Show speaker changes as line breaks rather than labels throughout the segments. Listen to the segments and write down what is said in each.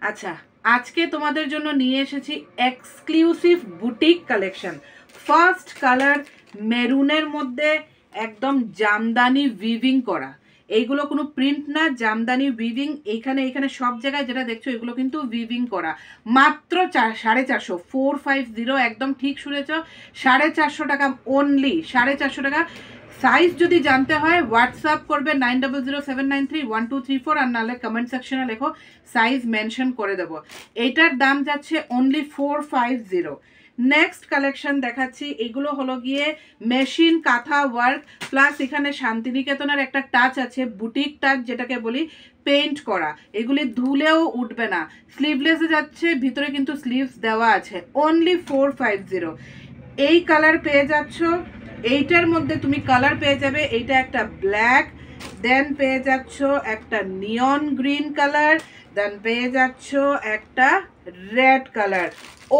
আচ্ছা, আজকে তোমাদের জন্য নিয়ে এসেছি exclusive boutique collection. First colour মেরুনের মধ্যে একদম জামদানি উইভিং করা। এইগুলো কোনো প্রিন্ট না, জামদানি উইভিং। এইখানে সব জায়গায় যেটা দেখছো এগুলো কিন্তু উইভিং করা। মাত্র 450, 450, একদম ঠিক শুনেছ, 450 টাকা অনলি, 450 টাকা। সাইজ যদি জানতে হয় হোয়াটসঅ্যাপ করবে 9007931234, আর নাহলে কমেন্ট সেকশনে লেখো, সাইজ মেনশন করে দেবো। এইটার দাম যাচ্ছে অনলি 450। নেক্সট কালেকশন দেখাচ্ছি, এগুলো হলো গিয়ে মেশিন কাঁথা ওয়ার্ক প্লাস এখানে শান্তিনিকেতনের একটা টাচ আছে, বুটিক টাচ যেটাকে বলি, পেইন্ট করা। এগুলি ধুলেও উঠবে না। স্লিভলেসে যাচ্ছে, ভিতরে কিন্তু স্লিভস দেওয়া আছে। অনলি 450। এই কালার পেয়ে যাচ্ছ। এইটার মধ্যে তুমি কালার পেয়ে যাবে, এইটা একটা ব্ল্যাক, দেন পেয়ে যাচ্ছ একটা নিয়ন গ্রিন কালার, দেন পেয়ে যাচ্ছ একটা red colour.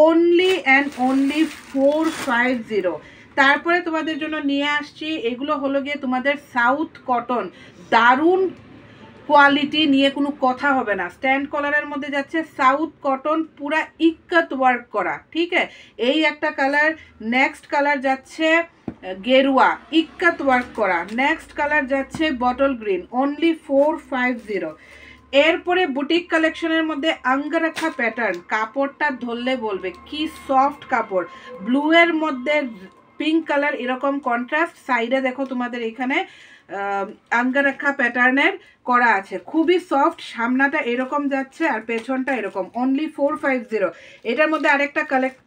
Only and only 450। তারপরে তোমাদের জন্য নিয়ে আসছি, এগুলো হলো গিয়ে তোমাদের সাউথ কটন, দারুণ কোয়ালিটি, নিয়ে কোনো কথা হবে না। স্ট্যান্ড কলারের মধ্যে যাচ্ছে সাউথ কটন, পুরা ইক্কত ওয়ার্ক করা, ঠিক আছে। এই একটা কালার। নেক্সট কালার যাচ্ছে গেরুয়া, ইক্কত ওয়ার্ক করা। নেক্সট কালার যাচ্ছে বটল গ্রিন, অনলি 450। এরপরে বুটিক কালেকশনের মধ্যে আঙ্গরাখা প্যাটার্ন, কাপড়টা ধরলে বলবে কি সফট কাপড়। ব্লু এর মধ্যে পিঙ্ক কালার, এরকম কন্ট্রাস্ট। সাইডে দেখো তোমাদের এখানে আঙ্গরাখা প্যাটার্নের করা আছে, খুবই সফট। সামনাটা এরকম যাচ্ছে আর পেছনটা এরকম। অনলি 450। এটার মধ্যে আরেকটা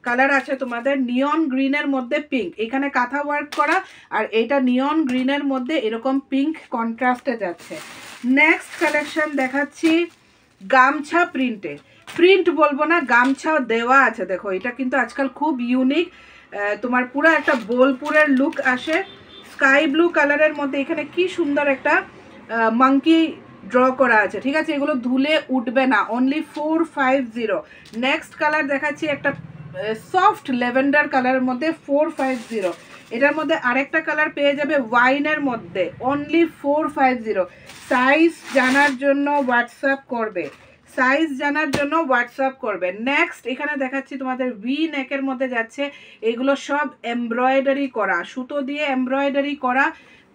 কালার আছে তোমাদের নিয়ন গ্রিনের মধ্যে পিঙ্ক, এখানে কাঁথা ওয়ার্ক করা, আর এটা নিয়ন গ্রিনের মধ্যে এরকম পিঙ্ক কন্ট্রাস্টে যাচ্ছে। নেক্সট কালেকশন দেখাচ্ছি গামছা প্রিন্টে। প্রিন্ট বলবো না, গামছাও দেওয়া আছে। দেখো এটা কিন্তু আজকাল খুব ইউনিক, তোমার পুরো একটা বোলপুরের লুক আসে। স্কাই ব্লু কালারের মধ্যে এখানে কি সুন্দর একটা মাঙ্কি ড্র করা আছে, ঠিক আছে। এগুলো ধুলে উঠবে না। অনলি 450। নেক্সট কালার দেখাচ্ছি একটা সফট ল্যাভেন্ডার কালারের মধ্যে, 450। এটার মধ্যে আরেকটা কালার পেয়ে যাবে ওয়াইনের মধ্যে, অনলি 450। সাইজ জানার জন্য হোয়াটসঅ্যাপ করবে, সাইজ জানার জন্য হোয়াটসঅ্যাপ করবে। নেক্সট এখানে দেখাচ্ছি তোমাদের ভি নেকের মধ্যে যাচ্ছে, এগুলো সব এমব্রয়ডারি করা, সুতো দিয়ে এমব্রয়ডারি করা।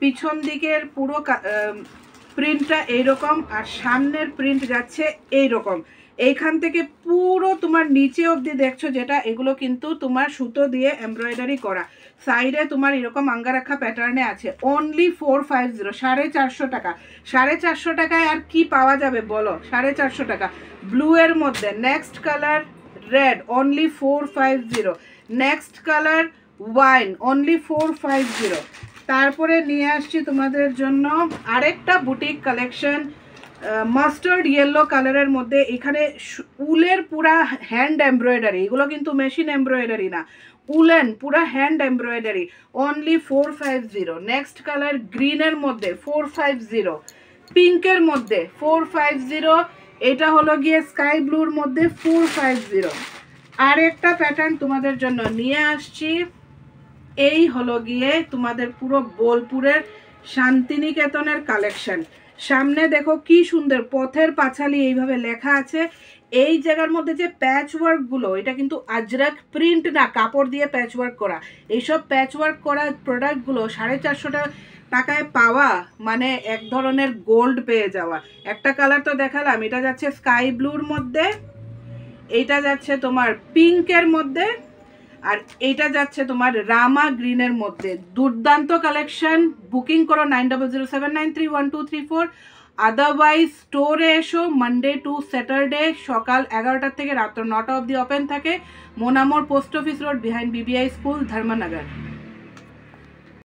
পিছন দিকের পুরো প্রিন্টটা এইরকম, আর সামনের প্রিন্ট যাচ্ছে এইরকম। এইখান থেকে পুরো তোমার নিচে অবধি দেখছো যেটা, এগুলো কিন্তু তোমার সুতো দিয়ে এমব্রয়ডারি করা। সাইডে তোমার এরকম আঙ্গারাখা প্যাটার্নে আছে। অনলি 450, 450 টাকা। 450 টাকায় আর কি পাওয়া যাবে বলো? 450 টাকা ব্লু এর মধ্যে। Next colour red, only 450। Next colour wine, only 450। তারপরে নিয়ে আসছি তোমাদের জন্য আরেকটা বুটিক কালেকশন, মাস্টার্ড ইয়েলো কালারের মধ্যে। এখানে উলের পুরা হ্যান্ড এমব্রয়ডারি, এগুলো কিন্তু মেশিন এমব্রয়ডারি না, উলেন পুরা hand embroidery. Only 450। Next colour গ্রিনের মধ্যে 450, পিঙ্কের মধ্যে 450। এটা হলো গিয়ে স্কাই ব্লুর মধ্যে 450। আরেকটা প্যাটার্ন তোমাদের জন্য নিয়ে আসছি, এই হলো গিয়ে তোমাদের পুরো বোলপুরের শান্তিনিকেতনের কালেকশন। সামনে দেখো কি সুন্দর পথের পাঁচালী এইভাবে লেখা আছে। এই জায়গার মধ্যে যে প্যাচ ওয়ার্কগুলো, এটা কিন্তু আজরাক প্রিন্ট না, কাপড় দিয়ে প্যাচ ওয়ার্ক করা। এইসব প্যাচ ওয়ার্ক করা প্রোডাক্টগুলো 450 টাকায় পাওয়া মানে এক ধরনের গোল্ড পেয়ে যাওয়া। একটা কালার তো দেখালাম, এটা যাচ্ছে স্কাই ব্লুর মধ্যে, এটা যাচ্ছে তোমার পিঙ্কের মধ্যে, আর এইটা যাচ্ছে তোমার রামা গ্রিনের মধ্যে। দুর্দান্ত কালেকশন। বুকিং করো 9007931234। আদারওয়াইজ স্টোরে এসো, মানডে টু স্যাটারডে সকাল 11টা থেকে রাত্র 9টা অবধি ওপেন থাকে। মোনামোর post office road, behind BBI school, Dharmanagar.